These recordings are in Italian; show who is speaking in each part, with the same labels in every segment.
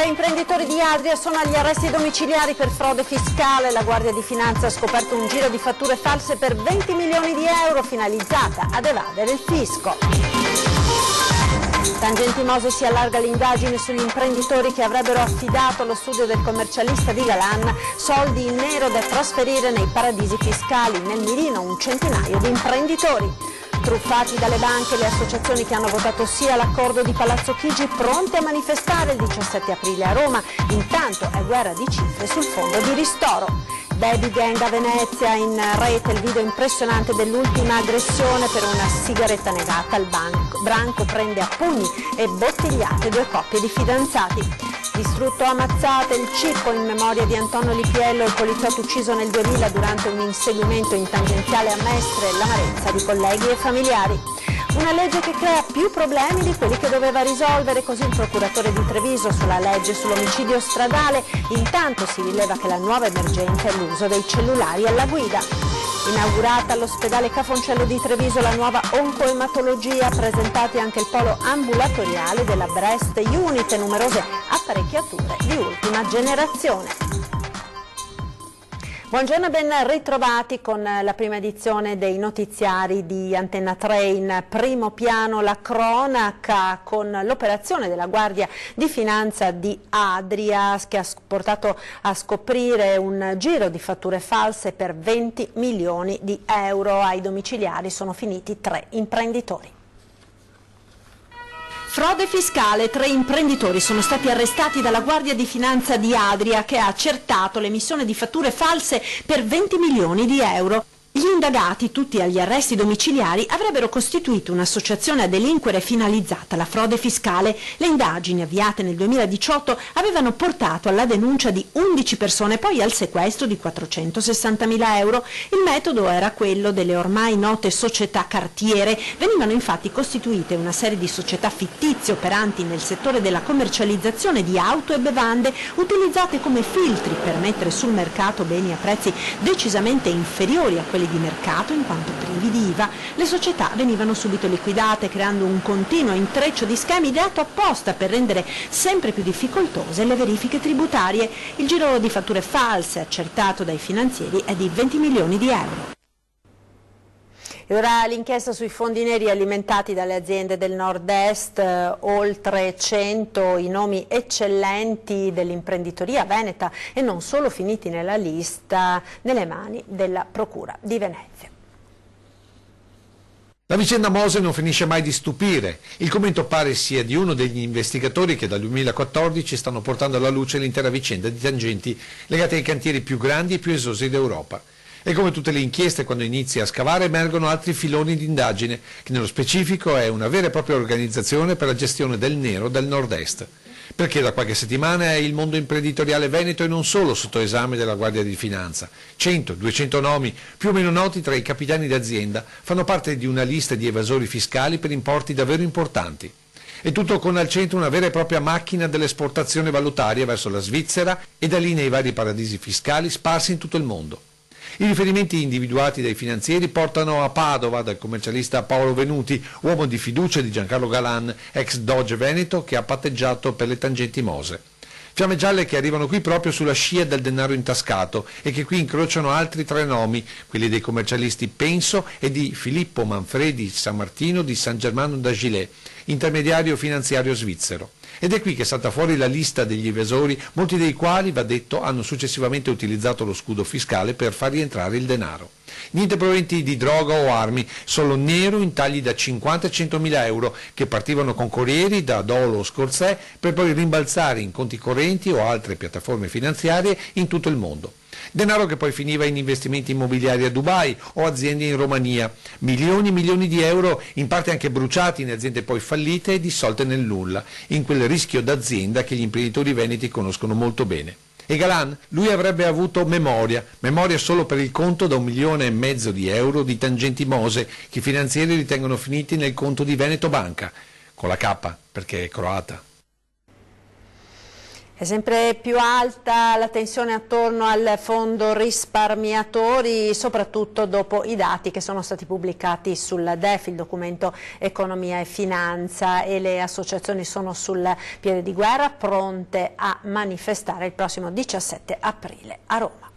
Speaker 1: Tre imprenditori di Adria sono agli arresti domiciliari per frode fiscale. La Guardia di Finanza ha scoperto un giro di fatture false per 20 milioni di euro finalizzata ad evadere il fisco. Tangenti Mose si allarga l'indagine sugli imprenditori che avrebbero affidato allo studio del commercialista di Galan soldi in nero da trasferire nei paradisi fiscali. Nel mirino un centinaio di imprenditori. Truffati dalle banche le associazioni che hanno votato sì all'accordo di Palazzo Chigi, pronte a manifestare il 17 aprile a Roma. Intanto è guerra di cifre sul fondo di ristoro. Baby Gang a Venezia, in rete il video impressionante dell'ultima aggressione per una sigaretta negata al branco prende a pugni e bottigliate due coppie di fidanzati. Distrutto a mazzate il Cippo in memoria di Antonio Lipiello, il poliziotto ucciso nel 2000 durante un inseguimento in tangenziale a Mestre, l'amarezza di colleghi e familiari. Una legge che crea più problemi di quelli che doveva risolvere, così il procuratore di Treviso sulla legge sull'omicidio stradale. Intanto si rileva che la nuova emergenza è l'uso dei cellulari alla guida. Inaugurata all'ospedale Cafoncello di Treviso la nuova oncoematologia, presentati anche il polo ambulatoriale della Breast Unit e numerose apparecchiature di ultima generazione. Buongiorno e ben ritrovati con la prima edizione dei notiziari di Antenna 3. In primo piano la cronaca con l'operazione della Guardia di Finanza di Adria che ha portato a scoprire un giro di fatture false per 20 milioni di euro. Ai domiciliari sono finiti 3 imprenditori. Frode fiscale, 3 imprenditori sono stati arrestati dalla Guardia di Finanza di Adria che ha accertato l'emissione di fatture false per 20 milioni di euro. Gli indagati, tutti agli arresti domiciliari, avrebbero costituito un'associazione a delinquere finalizzata alla frode fiscale. Le indagini avviate nel 2018 avevano portato alla denuncia di 11 persone, poi al sequestro di 460.000 euro. Il metodo era quello delle ormai note società cartiere. Venivano infatti costituite una serie di società fittizie operanti nel settore della commercializzazione di auto e bevande, utilizzate come filtri per mettere sul mercato beni a prezzi decisamente inferiori a quelli di mercato in quanto privi di IVA. Le società venivano subito liquidate creando un continuo intreccio di schemi ideato apposta per rendere sempre più difficoltose le verifiche tributarie. Il giro di fatture false accertato dai finanzieri è di 20 milioni di euro. E ora l'inchiesta sui fondi neri alimentati dalle aziende del nord-est, oltre 100 i nomi eccellenti dell'imprenditoria veneta e non solo finiti nella lista nelle mani della Procura di Venezia.
Speaker 2: La vicenda Mose non finisce mai di stupire. Il commento pare sia di uno degli investigatori che dal 2014 stanno portando alla luce l'intera vicenda di tangenti legate ai cantieri più grandi e più esosi d'Europa. E come tutte le inchieste, quando inizi a scavare emergono altri filoni di indagine, che nello specifico è una vera e propria organizzazione per la gestione del nero del nord-est. Perché da qualche settimana è il mondo imprenditoriale veneto e non solo sotto esame della Guardia di Finanza. 100-200 nomi, più o meno noti tra i capitani d'azienda, fanno parte di una lista di evasori fiscali per importi davvero importanti. E tutto con al centro una vera e propria macchina dell'esportazione valutaria verso la Svizzera e da lì nei vari paradisi fiscali sparsi in tutto il mondo. I riferimenti individuati dai finanzieri portano a Padova dal commercialista Paolo Venuti, uomo di fiducia di Giancarlo Galan, ex Doge Veneto, che ha patteggiato per le tangenti Mose. Fiamme gialle che arrivano qui proprio sulla scia del denaro intascato e che qui incrociano altri 3 nomi, quelli dei commercialisti Penso e di Filippo Manfredi Sammartino di San Germano d'Agilé, intermediario finanziario svizzero. Ed è qui che salta fuori la lista degli evasori, molti dei quali, va detto, hanno successivamente utilizzato lo scudo fiscale per far rientrare il denaro. Niente proventi di droga o armi, solo nero in tagli da 50 e 100.000 euro che partivano con corrieri da Dolo o Scorzè per poi rimbalzare in conti correnti o altre piattaforme finanziarie in tutto il mondo. Denaro che poi finiva in investimenti immobiliari a Dubai o aziende in Romania. Milioni e milioni di euro, in parte anche bruciati in aziende poi fallite e dissolte nel nulla, in quel rischio d'azienda che gli imprenditori veneti conoscono molto bene. E Galan? Lui avrebbe avuto memoria solo per il conto da 1,5 milioni di euro di tangenti Mose, che i finanzieri ritengono finiti nel conto di Veneto Banca, con la K perché è croata.
Speaker 1: È sempre più alta la tensione attorno al fondo risparmiatori, soprattutto dopo i dati che sono stati pubblicati sul DEF, il documento Economia e Finanza, e le associazioni sono sul piede di guerra, pronte a manifestare il prossimo 17 aprile a Roma.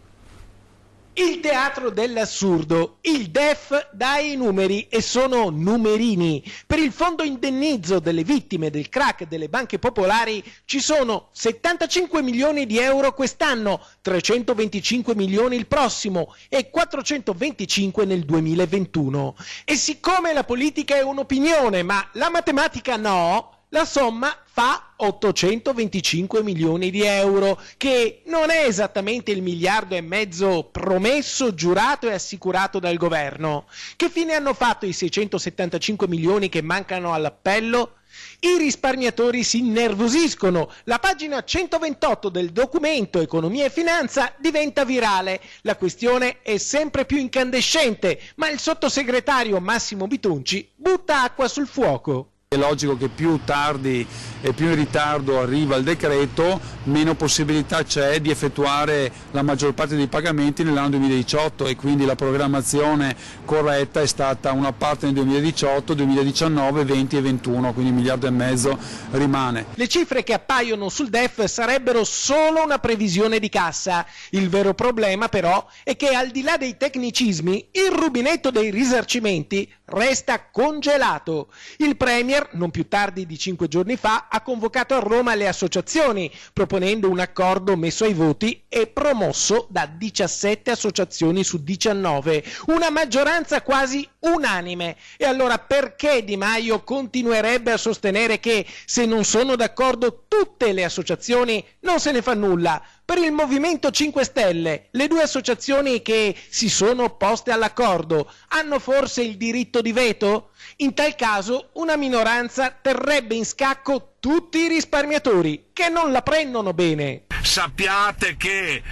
Speaker 3: Il teatro dell'assurdo, il DEF dà i numeri e sono numerini. Per il fondo indennizzo delle vittime del crack delle banche popolari ci sono 75 milioni di euro quest'anno, 325 milioni il prossimo e 425 nel 2021. E siccome la politica è un'opinione ma la matematica no, la somma fa 825 milioni di euro, che non è esattamente il 1,5 miliardi promesso, giurato e assicurato dal governo. Che fine hanno fatto i 675 milioni che mancano all'appello? I risparmiatori si innervosiscono. La pagina 128 del documento Economia e Finanza diventa virale. La questione è sempre più incandescente, ma il sottosegretario Massimo Bitonci butta acqua sul fuoco.
Speaker 4: È logico che più tardi e più in ritardo arriva il decreto, meno possibilità c'è di effettuare la maggior parte dei pagamenti nell'anno 2018 e quindi la programmazione corretta è stata una parte nel 2018, 2019, 20 e 21, quindi 1,5 miliardi rimane.
Speaker 3: Le cifre che appaiono sul DEF sarebbero solo una previsione di cassa. Il vero problema però è che al di là dei tecnicismi il rubinetto dei risarcimenti resta congelato. Il Premier non più tardi di 5 giorni fa ha convocato a Roma le associazioni proponendo un accordo messo ai voti e promosso da 17 associazioni su 19, una maggioranza quasi unanime. E allora perché Di Maio continuerebbe a sostenere che se non sono d'accordo tutte le associazioni non se ne fa nulla? Per il Movimento 5 Stelle, le due associazioni che si sono opposte all'accordo hanno forse il diritto di veto? In tal caso una minoranza terrebbe in scacco tutti i risparmiatori che non la prendono bene.
Speaker 5: Sappiate che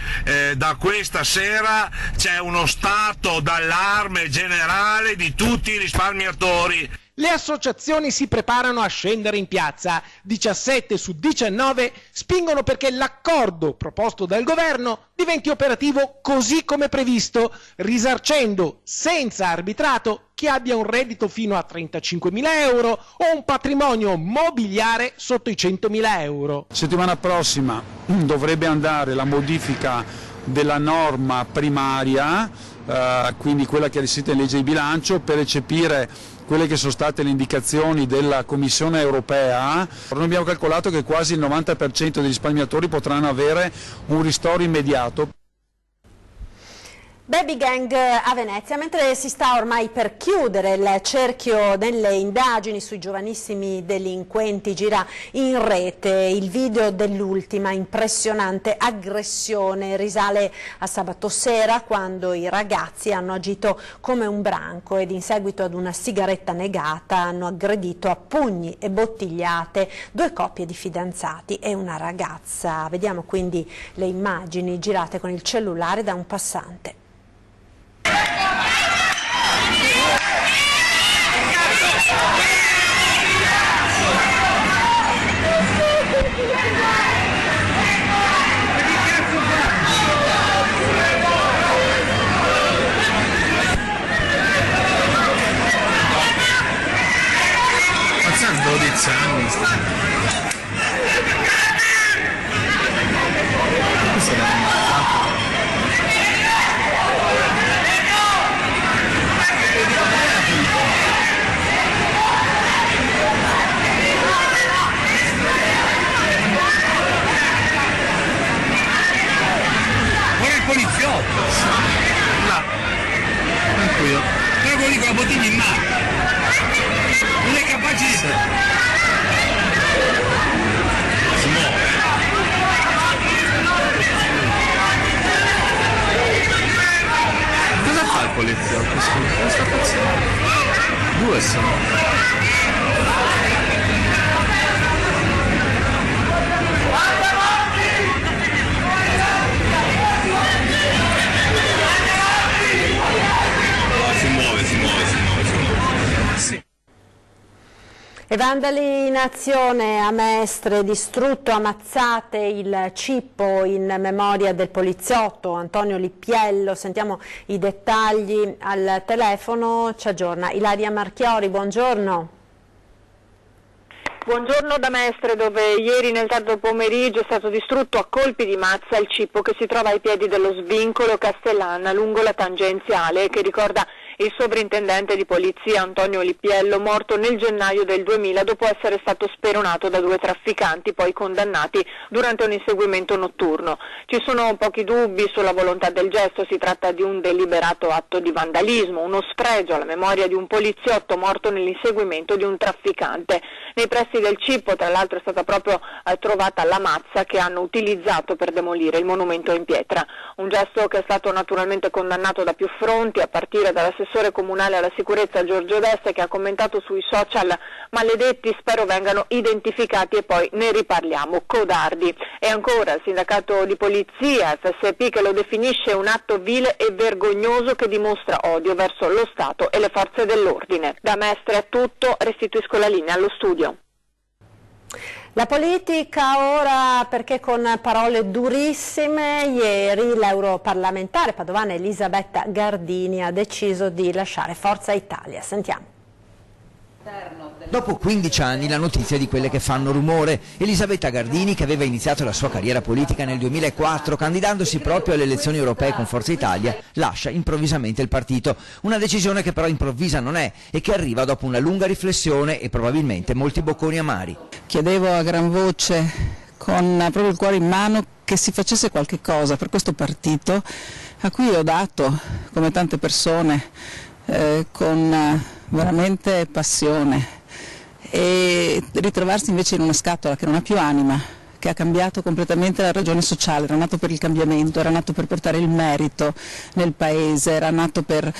Speaker 5: da questa sera c'è uno stato d'allarme generale di tutti i risparmiatori.
Speaker 3: Le associazioni si preparano a scendere in piazza. 17 su 19 spingono perché l'accordo proposto dal governo diventi operativo così come previsto, risarcendo senza arbitrato chi abbia un reddito fino a 35.000 euro o un patrimonio mobiliare sotto i 100.000 euro.
Speaker 4: Settimana prossima dovrebbe andare la modifica della norma primaria, quindi quella che è scritta in legge di bilancio, per recepire quelle che sono state le indicazioni della Commissione europea. Noi abbiamo calcolato che quasi il 90% dei risparmiatori potranno avere un ristoro immediato.
Speaker 1: Baby gang a Venezia, mentre si sta ormai per chiudere il cerchio delle indagini sui giovanissimi delinquenti, gira in rete il video dell'ultima impressionante aggressione. Risale a sabato sera, quando i ragazzi hanno agito come un branco ed in seguito ad una sigaretta negata hanno aggredito a pugni e bottigliate 2 coppie di fidanzati e una ragazza. Vediamo quindi le immagini girate con il cellulare da un passante.
Speaker 5: Facciamo 12 anni.
Speaker 1: E vandali in azione a Mestre, distrutto a mazzate il cippo in memoria del poliziotto Antonio Lippiello. Sentiamo i dettagli al telefono, ci aggiorna Ilaria Marchiori, buongiorno.
Speaker 6: Buongiorno da Mestre, dove ieri nel tardo pomeriggio è stato distrutto a colpi di mazza il cippo che si trova ai piedi dello svincolo Castellana lungo la tangenziale, che ricorda il sovrintendente di polizia Antonio Lippiello, morto nel gennaio del 2000 dopo essere stato speronato da 2 trafficanti poi condannati durante un inseguimento notturno. Ci sono pochi dubbi sulla volontà del gesto, si tratta di un deliberato atto di vandalismo, uno sfregio alla memoria di un poliziotto morto nell'inseguimento di un trafficante. Nei pressi del cippo, tra l'altro, è stata proprio trovata la mazza che hanno utilizzato per demolire il monumento in pietra. Un gesto che è stato naturalmente condannato da più fronti, a partire dall'assessore comunale alla sicurezza Giorgio Deste, che ha commentato sui social: maledetti, spero vengano identificati e poi ne riparliamo, codardi. E ancora il sindacato di polizia FSP, che lo definisce un atto vile e vergognoso che dimostra odio verso lo Stato e le forze dell'ordine. Da Mestre è tutto, restituisco la linea allo studio.
Speaker 1: La politica ora, perché con parole durissime ieri l'europarlamentare padovana Elisabetta Gardini ha deciso di lasciare Forza Italia. Sentiamo.
Speaker 7: Dopo 15 anni la notizia di quelle che fanno rumore. Elisabetta Gardini, che aveva iniziato la sua carriera politica nel 2004 candidandosi proprio alle elezioni europee con Forza Italia, lascia improvvisamente il partito. Una decisione che però improvvisa non è e che arriva dopo una lunga riflessione e probabilmente molti bocconi amari.
Speaker 8: Chiedevo a gran voce, con proprio il cuore in mano, che si facesse qualche cosa per questo partito a cui ho dato, come tante persone, con veramente passione, e ritrovarsi invece in una scatola che non ha più anima, che ha cambiato completamente la ragione sociale. Era nato per il cambiamento, era nato per portare il merito nel paese, era nato per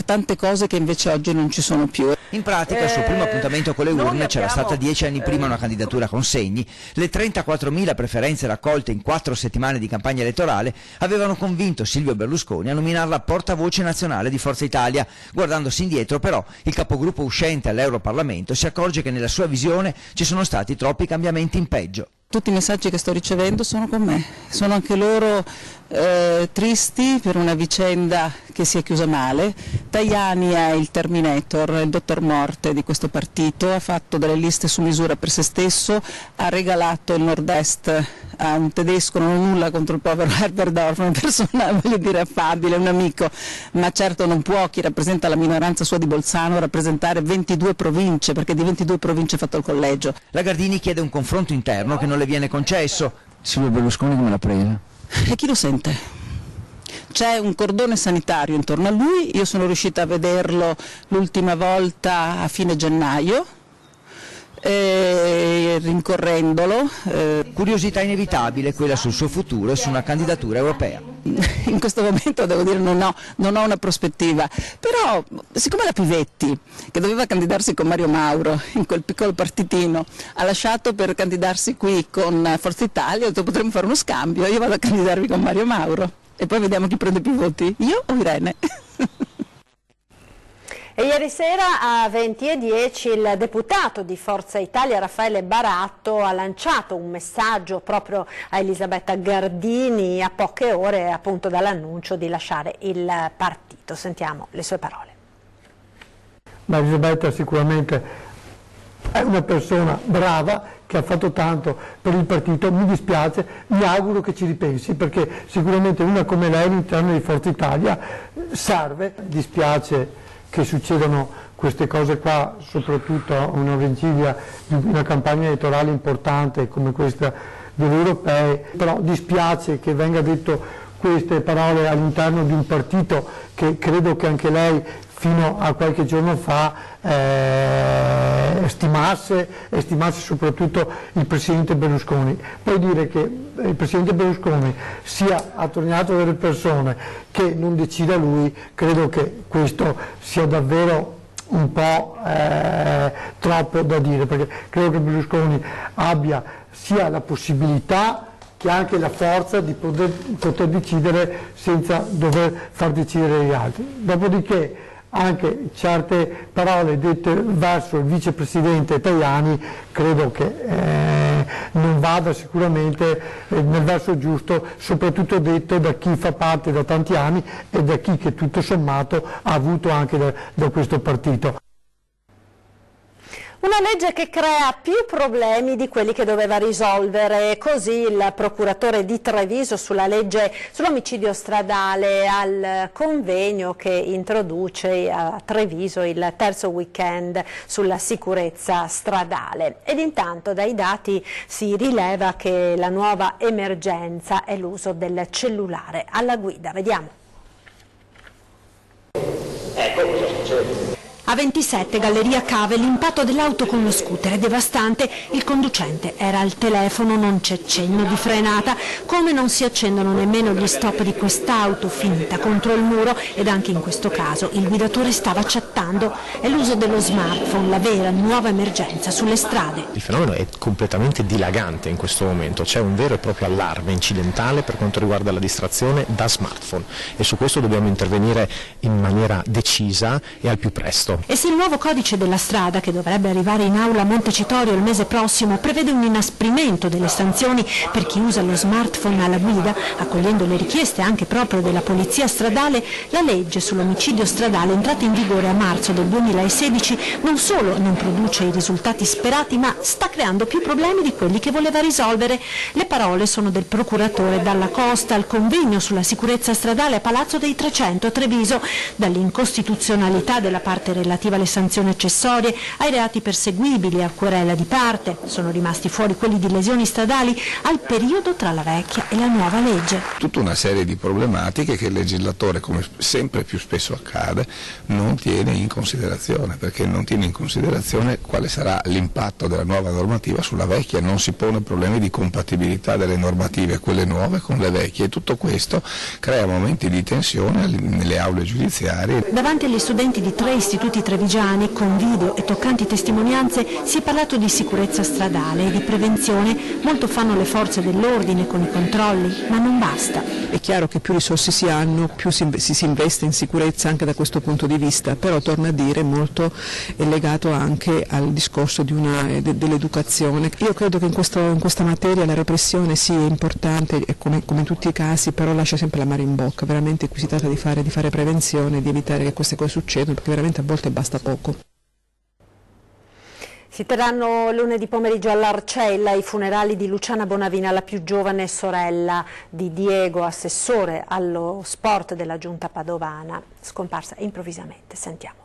Speaker 8: tante cose che invece oggi non ci sono più.
Speaker 7: In pratica il suo primo appuntamento con le urne c'era stata 10 anni prima una candidatura con segni. Le 34.000 preferenze raccolte in 4 settimane di campagna elettorale avevano convinto Silvio Berlusconi a nominarla portavoce nazionale di Forza Italia. Guardandosi indietro però il capogruppo uscente all'Europarlamento si accorge che nella sua visione ci sono stati troppi cambiamenti in peggio.
Speaker 8: Tutti i messaggi che sto ricevendo sono con me, sono anche loro tristi per una vicenda che si è chiusa male. Tajani è il Terminator, il dottor Morte di questo partito, ha fatto delle liste su misura per se stesso, ha regalato il nord-est a un tedesco. Non ho nulla contro il povero Herbert Dorf, una persona, voglio dire, affabile, un amico, ma certo non può chi rappresenta la minoranza sua di Bolzano rappresentare 22 province, perché di 22 province ha fatto il collegio.
Speaker 7: La Gardini chiede un confronto interno che non le viene concesso. Silvio Berlusconi come l'ha presa?
Speaker 8: E chi lo sente? C'è un cordone sanitario intorno a lui, io sono riuscita a vederlo l'ultima volta a fine gennaio, rincorrendolo.
Speaker 7: Curiosità inevitabile quella sul suo futuro e su una candidatura europea.
Speaker 8: In questo momento devo dire non ho una prospettiva, però siccome la Pivetti, che doveva candidarsi con Mario Mauro in quel piccolo partitino, ha lasciato per candidarsi qui con Forza Italia, ho detto potremmo fare uno scambio, io vado a candidarmi con Mario Mauro e poi vediamo chi prende più voti, io o Irene.
Speaker 1: E ieri sera a 20:10 il deputato di Forza Italia Raffaele Baratto ha lanciato un messaggio proprio a Elisabetta Gardini a poche ore appunto dall'annuncio di lasciare il partito. Sentiamo le sue parole.
Speaker 9: Ma Elisabetta sicuramente è una persona brava che ha fatto tanto per il partito, mi dispiace, mi auguro che ci ripensi perché sicuramente una come lei all'interno di Forza Italia serve. Dispiace che succedano queste cose qua, soprattutto a una vigilia di una campagna elettorale importante come questa delle europee, però dispiace che venga detto queste parole all'interno di un partito che credo che anche lei fino a qualche giorno fa stimasse soprattutto il Presidente Berlusconi. Poi dire che il Presidente Berlusconi sia attorniato dalle persone che non decida lui, credo che questo sia davvero un po' troppo da dire, perché credo che Berlusconi abbia sia la possibilità che anche la forza di poter decidere senza dover far decidere gli altri. Dopodiché anche certe parole dette verso il vicepresidente Tajani credo che non vada sicuramente nel verso giusto, soprattutto detto da chi fa parte da tanti anni e da chi che tutto sommato ha avuto anche da questo partito.
Speaker 1: Una legge che crea più problemi di quelli che doveva risolvere, così il procuratore di Treviso sulla legge sull'omicidio stradale al convegno che introduce a Treviso il terzo weekend sulla sicurezza stradale. Ed intanto dai dati si rileva che la nuova emergenza è l'uso del cellulare alla guida. Vediamo.
Speaker 10: Ecco cosa succede.
Speaker 1: A27 Galleria Cave, l'impatto dell'auto con lo scooter è devastante, il conducente era al telefono, non c'è cenno di frenata, come non si accendono nemmeno gli stop di quest'auto finita contro il muro ed anche in questo caso il guidatore stava chattando. È l'uso dello smartphone la vera nuova emergenza sulle strade.
Speaker 11: Il fenomeno è completamente dilagante in questo momento, c'è un vero e proprio allarme incidentale per quanto riguarda la distrazione da smartphone e su questo dobbiamo intervenire in maniera decisa e al più presto.
Speaker 1: E se il nuovo codice della strada, che dovrebbe arrivare in aula a Montecitorio il mese prossimo, prevede un inasprimento delle sanzioni per chi usa lo smartphone alla guida, accogliendo le richieste anche proprio della polizia stradale, la legge sull'omicidio stradale, entrata in vigore a marzo del 2016, non solo non produce i risultati sperati, ma sta creando più problemi di quelli che voleva risolvere. Le parole sono del procuratore Dalla Costa al convegno sulla sicurezza stradale a Palazzo dei 300 a Treviso, dall'incostituzionalità della parte relativa alle sanzioni accessorie ai reati perseguibili a querela di parte. Sono rimasti fuori quelli di lesioni stradali al periodo tra la vecchia e la nuova legge.
Speaker 12: Tutta una serie di problematiche che il legislatore, come sempre più spesso accade, non tiene in considerazione, perché non tiene in considerazione quale sarà l'impatto della nuova normativa sulla vecchia, non si pone problemi di compatibilità delle normative, quelle nuove con le vecchie, e tutto questo crea momenti di tensione nelle aule giudiziarie.
Speaker 1: Davanti agli studenti di 3 istituti trevigiani, con video e toccanti testimonianze, si è parlato di sicurezza stradale e di prevenzione. Molto fanno le forze dell'ordine con i controlli, ma non basta.
Speaker 8: È chiaro che più risorse si hanno, più si investe in sicurezza anche da questo punto di vista, però torno a dire molto è legato anche al discorso dell'educazione. Io credo che in questa materia la repressione sia importante, come in tutti i casi, però lascia sempre l'amaro in bocca. Veramente qui si tratta di fare prevenzione, di evitare che queste cose succedano, perché veramente a volte basta poco.
Speaker 1: Si terranno lunedì pomeriggio all'Arcella i funerali di Luciana Bonavina, la più giovane sorella di Diego, assessore allo sport della Giunta Padovana, scomparsa improvvisamente. Sentiamo.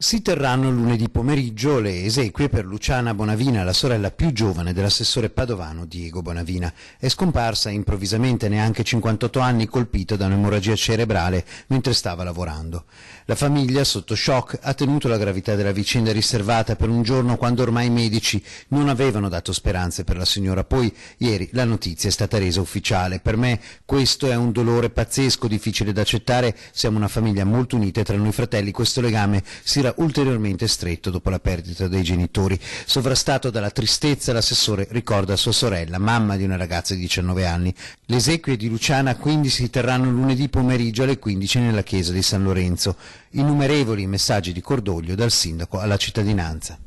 Speaker 13: Si terranno lunedì pomeriggio le esequie per Luciana Bonavina, la sorella più giovane dell'assessore padovano Diego Bonavina. È scomparsa improvvisamente, neanche 58 anni, colpita da un'emorragia cerebrale mentre stava lavorando. La famiglia, sotto shock, ha tenuto la gravità della vicenda riservata per un giorno quando ormai i medici non avevano dato speranze per la signora. Poi, ieri, la notizia è stata resa ufficiale. Per me questo è un dolore pazzesco, difficile da accettare. Siamo una famiglia molto unita e tra noi fratelli questo legame si ulteriormente stretto dopo la perdita dei genitori. Sovrastato dalla tristezza, l'assessore ricorda sua sorella, mamma di una ragazza di 19 anni. Le esequie di Luciana quindi si terranno lunedì pomeriggio alle 15 nella chiesa di San Lorenzo. Innumerevoli messaggi di cordoglio dal sindaco alla cittadinanza.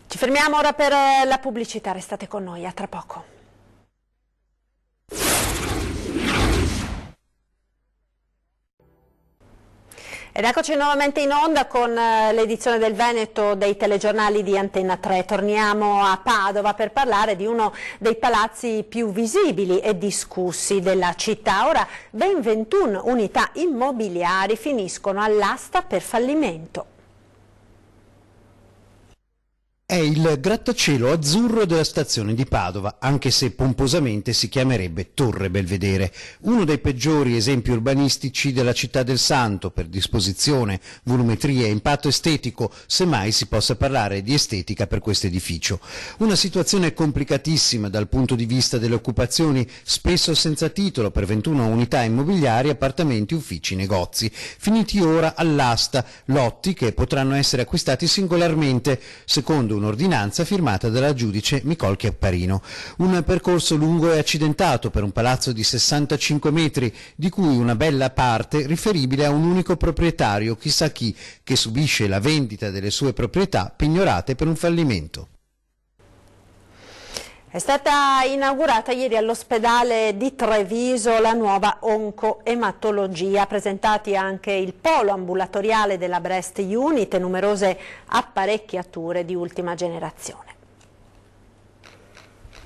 Speaker 1: Ci fermiamo ora per la pubblicità, restate con noi, a tra poco. Ed eccoci nuovamente in onda con l'edizione del Veneto dei telegiornali di Antenna 3. Torniamo a Padova per parlare di uno dei palazzi più visibili e discussi della città. Ora ben 21 unità immobiliari finiscono all'asta per fallimento.
Speaker 13: È il grattacielo azzurro della stazione di Padova, anche se pomposamente si chiamerebbe Torre Belvedere, uno dei peggiori esempi urbanistici della città del Santo per disposizione, volumetria e impatto estetico, semmai si possa parlare di estetica per questo edificio. Una situazione complicatissima dal punto di vista delle occupazioni, spesso senza titolo per 21 unità immobiliari, appartamenti, uffici, negozi, finiti ora all'asta, lotti che potranno essere acquistati singolarmente, secondo una un'ordinanza firmata dalla giudice Nicole Chiapparino. Un percorso lungo e accidentato per un palazzo di 65 metri, di cui una bella parte riferibile a un unico proprietario, chissà chi, che subisce la vendita delle sue proprietà pignorate per un fallimento.
Speaker 1: È stata inaugurata ieri all'ospedale di Treviso la nuova oncoematologia, presentati anche il polo ambulatoriale della Breast Unit e numerose apparecchiature di ultima generazione.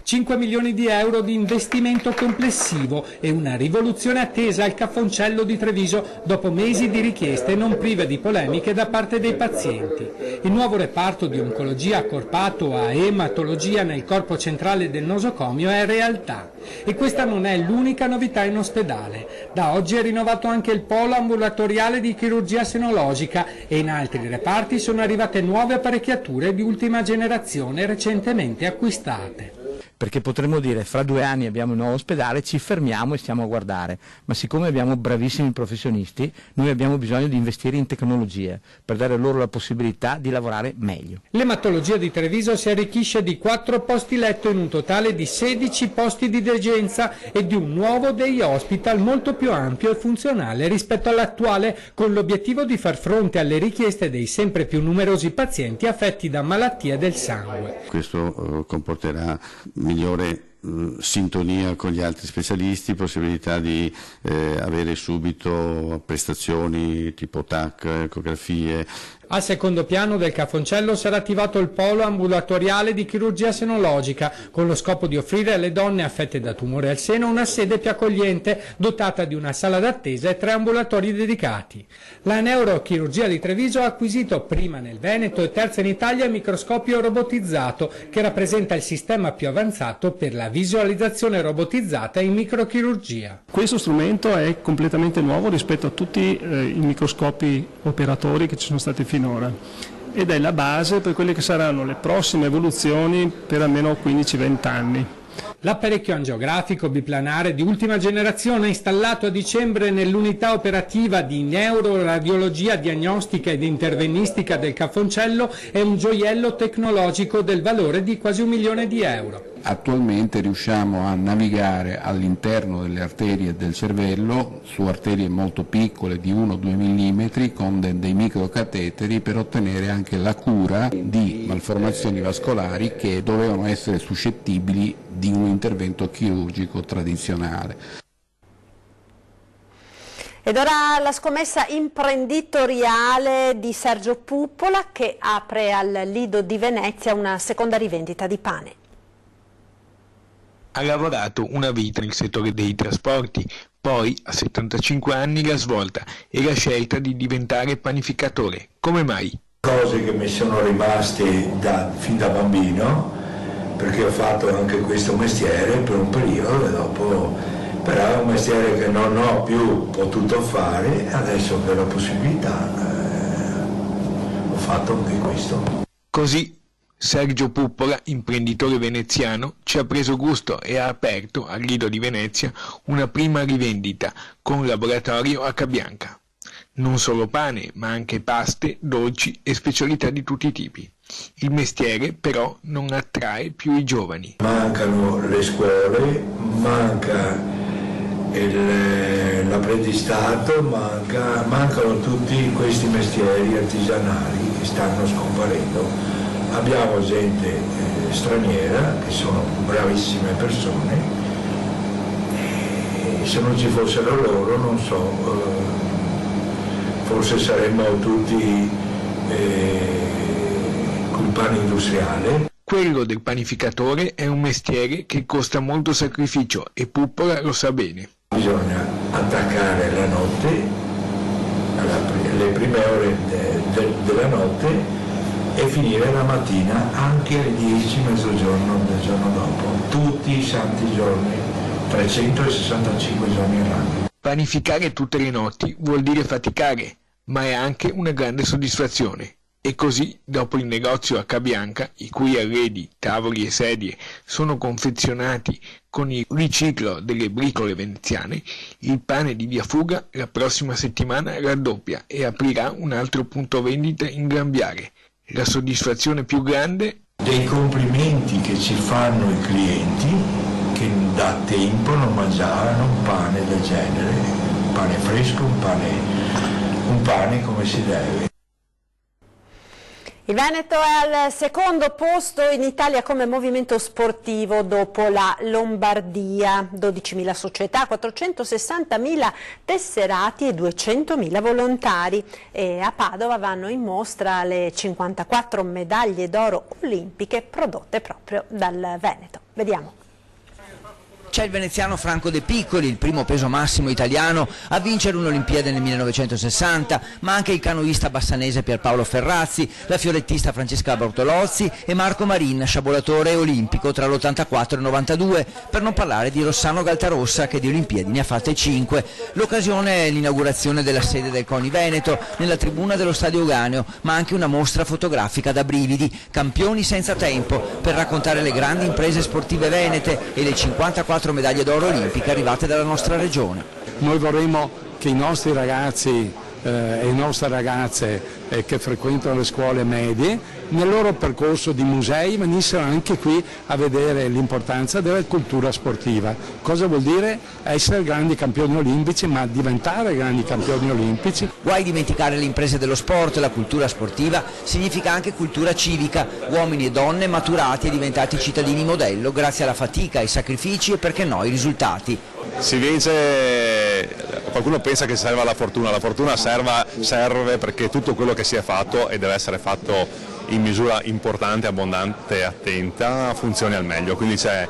Speaker 14: 5 milioni di euro di investimento complessivo e una rivoluzione attesa al Caffoncello di Treviso dopo mesi di richieste non prive di polemiche da parte dei pazienti. Il nuovo reparto di oncologia accorpato a ematologia nel corpo centrale del nosocomio è realtà e questa non è l'unica novità in ospedale. Da oggi è rinnovato anche il polo ambulatoriale di chirurgia senologica e in altri reparti sono arrivate nuove apparecchiature di ultima generazione recentemente acquistate.
Speaker 15: Perché potremmo dire fra 2 anni abbiamo un nuovo ospedale, ci fermiamo e stiamo a guardare, ma siccome abbiamo bravissimi professionisti noi abbiamo bisogno di investire in tecnologie per dare loro la possibilità di lavorare meglio.
Speaker 14: L'ematologia di Treviso si arricchisce di 4 posti letto in un totale di 16 posti di degenza e di un nuovo day hospital molto più ampio e funzionale rispetto all'attuale, con l'obiettivo di far fronte alle richieste dei sempre più numerosi pazienti affetti da malattie del sangue.
Speaker 16: Questo comporterà migliore sintonia con gli altri specialisti, possibilità di avere subito prestazioni tipo TAC, ecografie.
Speaker 14: Al secondo piano del Caffoncello sarà attivato il polo ambulatoriale di chirurgia senologica con lo scopo di offrire alle donne affette da tumore al seno una sede più accogliente dotata di una sala d'attesa e 3 ambulatori dedicati. La neurochirurgia di Treviso ha acquisito prima nel Veneto e terza in Italia il microscopio robotizzato che rappresenta il sistema più avanzato per la visualizzazione robotizzata in microchirurgia.
Speaker 17: Questo strumento è completamente nuovo rispetto a tutti i microscopi operatori che ci sono stati finora ed è la base per quelle che saranno le prossime evoluzioni per almeno 15-20 anni.
Speaker 14: L'apparecchio angiografico biplanare di ultima generazione installato a dicembre nell'unità operativa di neuroradiologia diagnostica ed intervenistica del Caffoncello è un gioiello tecnologico del valore di quasi 1 milione di euro.
Speaker 18: Attualmente riusciamo a navigare all'interno delle arterie del cervello su arterie molto piccole di 1-2 mm con dei microcateteri per ottenere anche la cura di malformazioni vascolari che dovevano essere suscettibili di un intervento chirurgico tradizionale.
Speaker 1: Ed ora la scommessa imprenditoriale di Sergio Puppola che apre al Lido di Venezia una seconda rivendita di pane.
Speaker 19: Ha lavorato una vita nel settore dei trasporti, poi a 75 anni la svolta e la scelta di diventare panificatore. Come mai?
Speaker 20: Cose che mi sono rimaste fin da bambino, perché ho fatto anche questo mestiere per un periodo e dopo, però è un mestiere che non ho più potuto fare, adesso che ho la possibilità ho fatto anche questo.
Speaker 19: Così Sergio Puppola, imprenditore veneziano, ci ha preso gusto e ha aperto al Lido di Venezia una prima rivendita con laboratorio a Cabianca. Non solo pane, ma anche paste, dolci e specialità di tutti i tipi. Il mestiere però non attrae più i giovani.
Speaker 20: Mancano le scuole, manca l'apprendistato, mancano tutti questi mestieri artigianali che stanno scomparendo. Abbiamo gente straniera che sono bravissime persone e se non ci fossero loro non so, forse saremmo tutti col pane industriale.
Speaker 19: Quello del panificatore è un mestiere che costa molto sacrificio e Puppola lo sa bene.
Speaker 20: Bisogna attaccare la notte, le prime ore della notte e finire la mattina anche alle 10, mezzogiorno del giorno dopo, tutti i santi giorni, 365 giorni all'anno.
Speaker 19: Panificare tutte le notti vuol dire faticare, ma è anche una grande soddisfazione. E così, dopo il negozio a Cabianca, i cui arredi, tavoli e sedie sono confezionati con il riciclo delle bricole veneziane, il pane di Via Fuga la prossima settimana raddoppia e aprirà un altro punto vendita in Grambiare. La soddisfazione più grande
Speaker 20: Dei complimenti che ci fanno i clienti, che da tempo non mangiavano un pane del genere, un pane fresco, un pane come si deve.
Speaker 1: Il Veneto è al secondo posto in Italia come movimento sportivo dopo la Lombardia, 12.000 società, 460.000 tesserati e 200.000 volontari, e a Padova vanno in mostra le 54 medaglie d'oro olimpiche prodotte proprio dal Veneto. Vediamo.
Speaker 7: C'è il veneziano Franco De Piccoli, il primo peso massimo italiano a vincere un'Olimpiade nel 1960, ma anche il canoista bassanese Pierpaolo Ferrazzi, la fiorettista Francesca Bortolozzi e Marco Marin, sciabolatore olimpico tra l'84 e il 92, per non parlare di Rossano Galtarossa, che di Olimpiadi ne ha fatte 5. L'occasione è l'inaugurazione della sede del CONI Veneto nella tribuna dello Stadio Euganeo, ma anche una mostra fotografica da brividi, campioni senza tempo, per raccontare le grandi imprese sportive venete e le 54 medaglie d'oro olimpiche arrivate dalla nostra regione.
Speaker 4: Noi vorremmo che i nostri ragazzi e le nostre ragazze che frequentano le scuole medie nel loro percorso di musei venissero anche qui a vedere l'importanza della cultura sportiva. Cosa vuol dire essere grandi campioni olimpici, ma diventare grandi campioni olimpici?
Speaker 7: Guai dimenticare le imprese dello sport, la cultura sportiva significa anche cultura civica, uomini e donne maturati e diventati cittadini modello grazie alla fatica, ai sacrifici e perché no ai risultati.
Speaker 21: Si vince, qualcuno pensa che serva la fortuna serve perché tutto quello che si è fatto e deve essere fatto in misura importante, abbondante e attenta funzioni al meglio, quindi c'è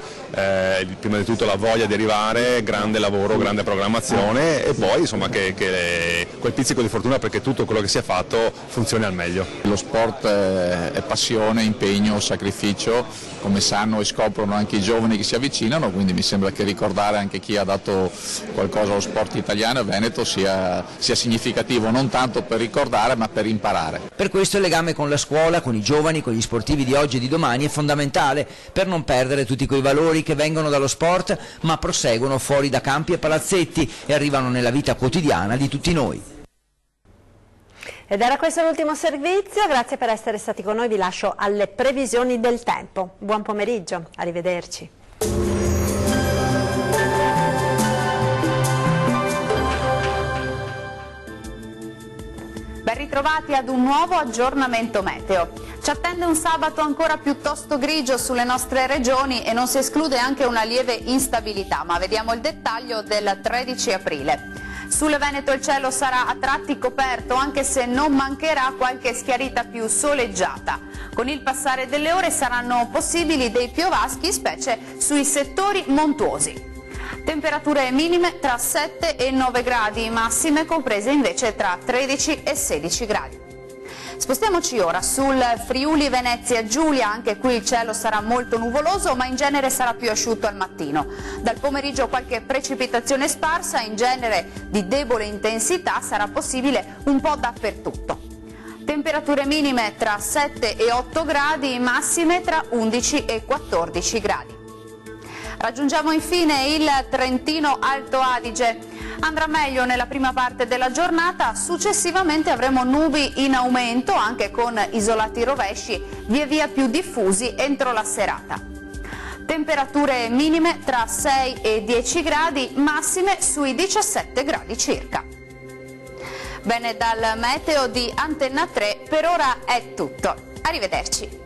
Speaker 21: prima di tutto la voglia di arrivare, grande lavoro, grande programmazione e poi insomma che quel pizzico di fortuna perché tutto quello che si è fatto funzioni al meglio.
Speaker 18: Lo sport è passione, impegno, sacrificio, come sanno e scoprono anche i giovani che si avvicinano, quindi mi sembra che ricordare anche chi ha dato qualcosa allo sport italiano e veneto sia significativo, non tanto per ricordare ma per imparare.
Speaker 7: Per questo il legame con la scuola, con i giovani, con gli sportivi di oggi e di domani è fondamentale per non perdere tutti quei valori che vengono dallo sport ma proseguono fuori da campi e palazzetti e arrivano nella vita quotidiana di tutti noi.
Speaker 1: Ed era questo l'ultimo servizio, grazie per essere stati con noi, vi lascio alle previsioni del tempo. Buon pomeriggio, arrivederci.
Speaker 22: Ben ritrovati ad un nuovo aggiornamento meteo. Ci attende un sabato ancora piuttosto grigio sulle nostre regioni e non si esclude anche una lieve instabilità, ma vediamo il dettaglio del 13 aprile. Sul Veneto il cielo sarà a tratti coperto, anche se non mancherà qualche schiarita più soleggiata. Con il passare delle ore saranno possibili dei piovaschi, specie sui settori montuosi. Temperature minime tra 7 e 9 gradi, massime comprese invece tra 13 e 16 gradi. Spostiamoci ora sul Friuli Venezia Giulia, anche qui il cielo sarà molto nuvoloso ma in genere sarà più asciutto al mattino. Dal pomeriggio qualche precipitazione sparsa, in genere di debole intensità, sarà possibile un po' dappertutto. Temperature minime tra 7 e 8 gradi, massime tra 11 e 14 gradi. Raggiungiamo infine il Trentino Alto Adige. Andrà meglio nella prima parte della giornata, successivamente avremo nubi in aumento anche con isolati rovesci via via più diffusi entro la serata. Temperature minime tra 6 e 10 gradi, massime sui 17 gradi circa. Bene, dal meteo di Antenna 3 per ora è tutto. Arrivederci.